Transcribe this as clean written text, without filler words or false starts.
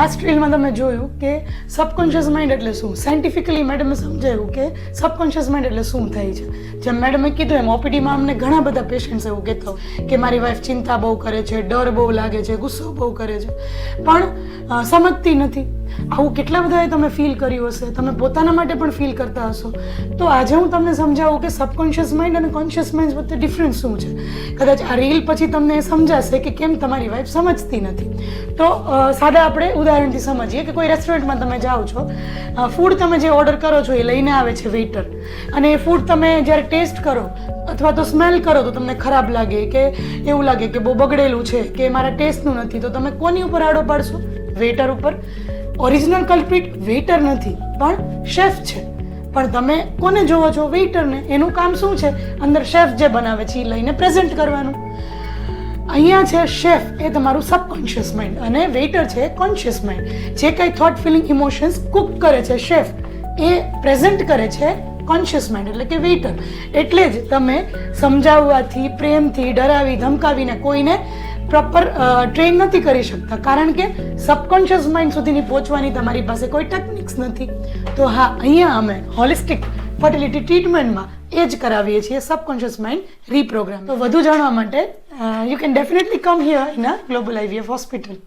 Last રીલમાં તમે જોયું કે સબકોન્શિયસ માઇન્ડ એટલે શું, સાયન્ટિફિકલી મેડમે સમજાવ્યું કે સબકોન્શિયસ માઇન્ડ એટલે શું થાય છે. જેમ મેડમે કીધું એમ ઓપીડીમાં અમને ઘણા બધા પેશન્ટ્સ એવું કહેતા હોય કે મારી વાઈફ ચિંતા બહુ કરે છે, ડર બહુ લાગે છે, ગુસ્સો બહુ કરે છે, પણ સમજતી નથી. આવું કેટલા બધાએ તમે ફીલ કર્યું હશે, તમે પોતાના માટે પણ ફીલ કરતા હશો. તો આજે હું તમને સમજાવું કે સબકોન્શિયસ માઇન્ડ અને કોન્શિયસ માઇન્ડ વચ્ચે ડિફરન્સ શું છે. કદાચ આ રીલ પછી તમને સમજાશે કે કેમ તમારી વાઈફ સમજતી નથી. તો સાદા આપણે ઉદાહરણથી સમજીએ કે કોઈ રેસ્ટોરન્ટમાં તમે જાઓ છો, ફૂડ તમે જે ઓર્ડર કરો છો એ લઈને આવે છે વેઇટર, અને એ ફૂડ તમે જ્યારે ટેસ્ટ કરો અથવા તો સ્મેલ કરો તો તમને ખરાબ લાગે કે એવું લાગે કે બહુ બગડેલું છે કે મારા ટેસ્ટનું નથી, તો તમે કોની ઉપર આડો પાડશો? વેઇટર ઉપર. ઓરિજિનલ કલ્પ્રિટ વેઇટર નથી પણ શેફ છે, પણ તમે કોને જોવો છો? વેઇટરને. એનું કામ શું છે? અંદર શેફ જે બનાવે છે એ લઈને પ્રેઝન્ટ કરવાનું. અહીંયા છે શેફ, એ તમારું સબકોન્શિયસ માઇન્ડ, અને વેઇટર છે કોન્શિયસ માઇન્ડ. જે કંઈ થોટ, ફિલિંગ, ઇમોશન્સ કુક કરે છે શેફ, એ પ્રેઝન્ટ કરે છે કોન્શિયસ માઇન્ડ એટલે કે વેઇટર. એટલે જ તમે સમજાવવાથી, પ્રેમથી, ડરાવી, ધમકાવીને કોઈને પ્રોપર ટ્રેન નથી કરી શકતા, કારણ કે સબકોન્શિયસ માઇન્ડ સુધીની પહોંચવાની તમારી પાસે કોઈ ટેકનિક્સ નથી. તો હા, અહીંયા અમે હોલિસ્ટિક ફર્ટિલિટી ટ્રીટમેન્ટમાં એ જ કરાવીએ છીએ, સબકોન્શિયસ માઇન્ડ રીપ્રોગ્રામ. તો વધુ જાણવા માટે you can definitely come here in a global IVF hospital.